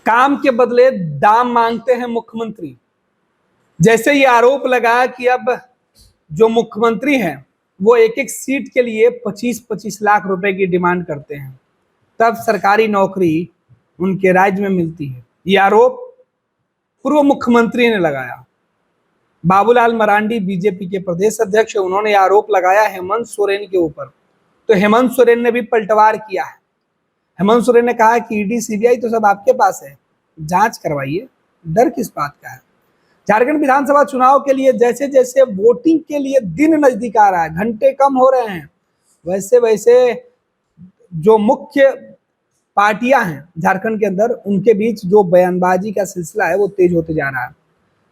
काम के बदले दाम मांगते हैं मुख्यमंत्री। जैसे ये आरोप लगा कि अब जो मुख्यमंत्री हैं वो एक एक सीट के लिए 25-25 लाख रुपए की डिमांड करते हैं, तब सरकारी नौकरी उनके राज्य में मिलती है। ये आरोप पूर्व मुख्यमंत्री ने लगाया। बाबूलाल मरांडी बीजेपी के प्रदेश अध्यक्ष है, उन्होंने आरोप लगाया हेमंत सोरेन के ऊपर। तो हेमंत सोरेन ने भी पलटवार किया है। हेमंत सोरेन ने कहा कि ईडी सीबीआई तो सब आपके पास है, जांच करवाइए, डर किस बात का है। झारखंड विधानसभा चुनाव के लिए जैसे जैसे वोटिंग के लिए दिन नजदीक आ रहा है, घंटे कम हो रहे हैं, वैसे वैसे जो मुख्य पार्टियां हैं झारखंड के अंदर, उनके बीच जो बयानबाजी का सिलसिला है वो तेज होते जा रहा है।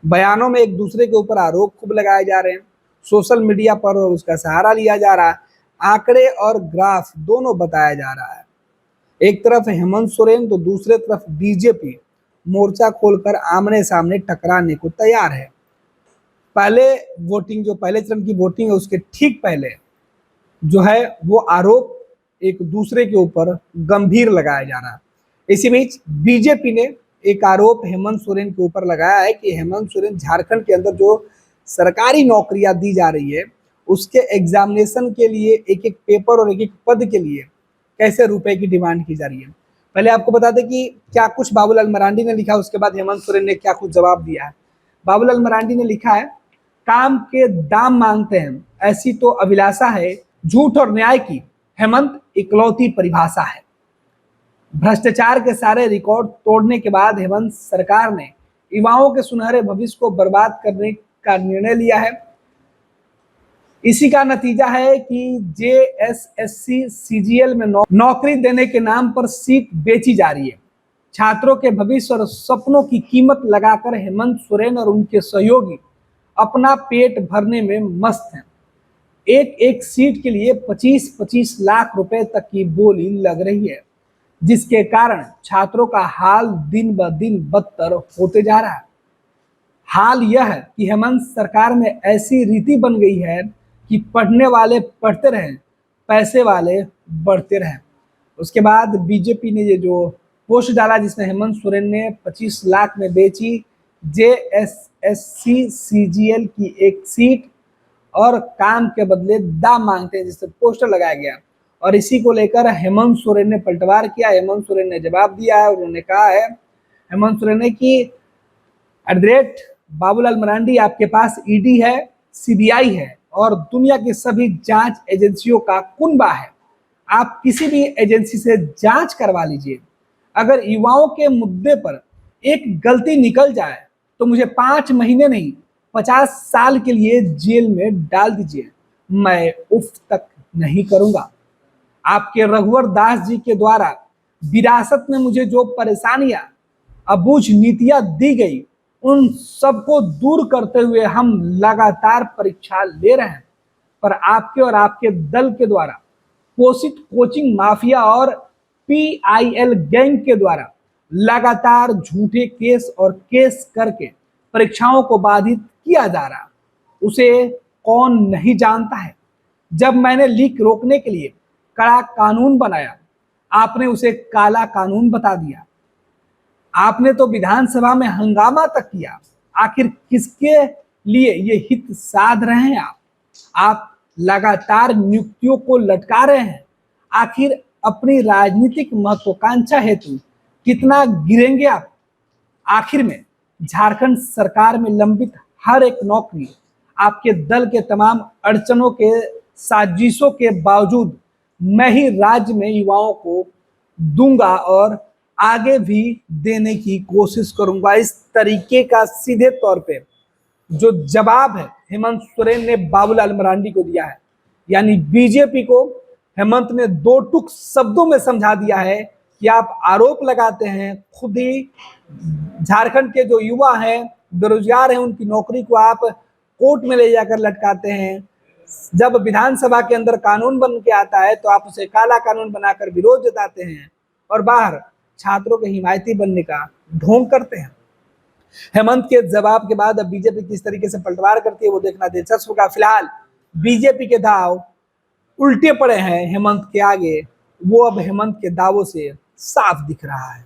बयानों में एक दूसरे के ऊपर आरोप खूब लगाए जा रहे हैं, सोशल मीडिया पर उसका सहारा लिया जा रहा है, आंकड़े और ग्राफ दोनों बताया जा रहा है। एक तरफ हेमंत सोरेन तो दूसरे तरफ बीजेपी मोर्चा खोलकर आमने सामने टकराने को तैयार है। पहले वोटिंग, जो पहले चरण की वोटिंग है, उसके ठीक पहले जो है वो आरोप एक दूसरे के ऊपर गंभीर लगाया जा रहा है। इसी बीच बीजेपी ने एक आरोप हेमंत सोरेन के ऊपर लगाया है कि हेमंत सोरेन झारखंड के अंदर जो सरकारी नौकरियां दी जा रही है उसके एग्जामिनेशन के लिए एक एक पेपर और एक एक पद के लिए कैसे रुपए की डिमांड की जा रही है। पहले आपको बता दें कि क्या कुछ बाबूलाल मरांडी ने लिखा, उसके बाद हेमंत सोरेन ने क्या कुछ जवाब दिया है। बाबूलाल मरांडी ने लिखा है, काम के दाम मांगते हैं, ऐसी तो अभिलाषा है, झूठ और न्याय की हेमंत इकलौती परिभाषा है। भ्रष्टाचार के सारे रिकॉर्ड तोड़ने के बाद हेमंत सरकार ने युवाओं के सुनहरे भविष्य को बर्बाद करने का निर्णय लिया है। इसी का नतीजा है कि जेएसएससी सीजीएल में नौकरी देने के नाम पर सीट बेची जा रही है। छात्रों के भविष्य और सपनों की कीमत लगाकर हेमंत सोरेन और उनके सहयोगी अपना पेट भरने में मस्त हैं। एक एक सीट के लिए 25-25 लाख रुपए तक की बोली लग रही है, जिसके कारण छात्रों का हाल दिन ब दिन बदतर होते जा रहा है। हाल यह है कि हेमंत सरकार में ऐसी रीति बन गई है कि पढ़ने वाले पढ़ते रहें, पैसे वाले बढ़ते रहें। उसके बाद बीजेपी ने ये जो पोस्ट डाला जिसमें हेमंत सोरेन ने 25 लाख में बेची जेएसएससी सीजीएल की एक सीट और काम के बदले दाम मांगते हैं, जिससे पोस्टर लगाया गया। और इसी को लेकर हेमंत सोरेन ने पलटवार किया। हेमंत सोरेन ने जवाब दिया है। उन्होंने कहा है हेमंत सोरेन ने कि @ बाबूलाल मरांडी, आपके पास ईडी है, सीबीआई है और दुनिया की सभी जांच एजेंसियों का कुनबा है। आप किसी भी एजेंसी से जांच करवा लीजिए। अगर युवाओं के मुद्दे पर एक गलती निकल जाए तो मुझे 5 महीने नहीं 50 साल के लिए जेल में डाल दीजिए, मैं उफ तक नहीं करूंगा। आपके रघुवर दास जी के द्वारा विरासत में मुझे जो परेशानियां, अबूझ नीतियां दी गई, उन सबको दूर करते हुए हम लगातार परीक्षा ले रहे हैं। पर आपके और आपके दल के द्वारा पोषित कोचिंग माफिया और पीआईएल गैंग के द्वारा लगातार झूठे केस और केस करके परीक्षाओं को बाधित किया जा रहा, उसे कौन नहीं जानता है। जब मैंने लीक रोकने के लिए कड़ा कानून बनाया, आपने उसे काला कानून बता दिया। आपने तो विधानसभा में हंगामा तक किया। आखिर किसके लिए ये हित साध रहे हैं आप लगातार नियुक्तियों को लटका रहे हैं। आखिर अपनी राजनीतिक महत्वाकांक्षा हेतु कितना गिरेंगे आप। आखिर में झारखंड सरकार में लंबित हर एक नौकरी आपके दल के तमाम अड़चनों के साजिशों के बावजूद मैं ही राज्य में युवाओं को दूंगा और आगे भी देने की कोशिश करूंगा। इस तरीके का सीधे तौर पे जो जवाब है हेमंत सोरेन ने बाबूलाल मरांडी को दिया है। यानी बीजेपी को हेमंत ने 2 टूक शब्दों में समझा दिया है कि आप आरोप लगाते हैं, खुद ही झारखंड के जो युवा हैं, बेरोजगार हैं, उनकी नौकरी को आप कोर्ट में ले जाकर लटकाते हैं। जब विधानसभा के अंदर कानून बन के आता है तो आप उसे काला कानून बनाकर विरोध जताते हैं और बाहर छात्रों के हिमायती बनने का ढोंग करते हैं। हेमंत के जवाब के बाद अब बीजेपी किस तरीके से पलटवार करती है वो देखना दिलचस्प होगा। फिलहाल बीजेपी के दाव उल्टे पड़े हैं हेमंत के आगे, वो अब हेमंत के दावों से साफ दिख रहा है।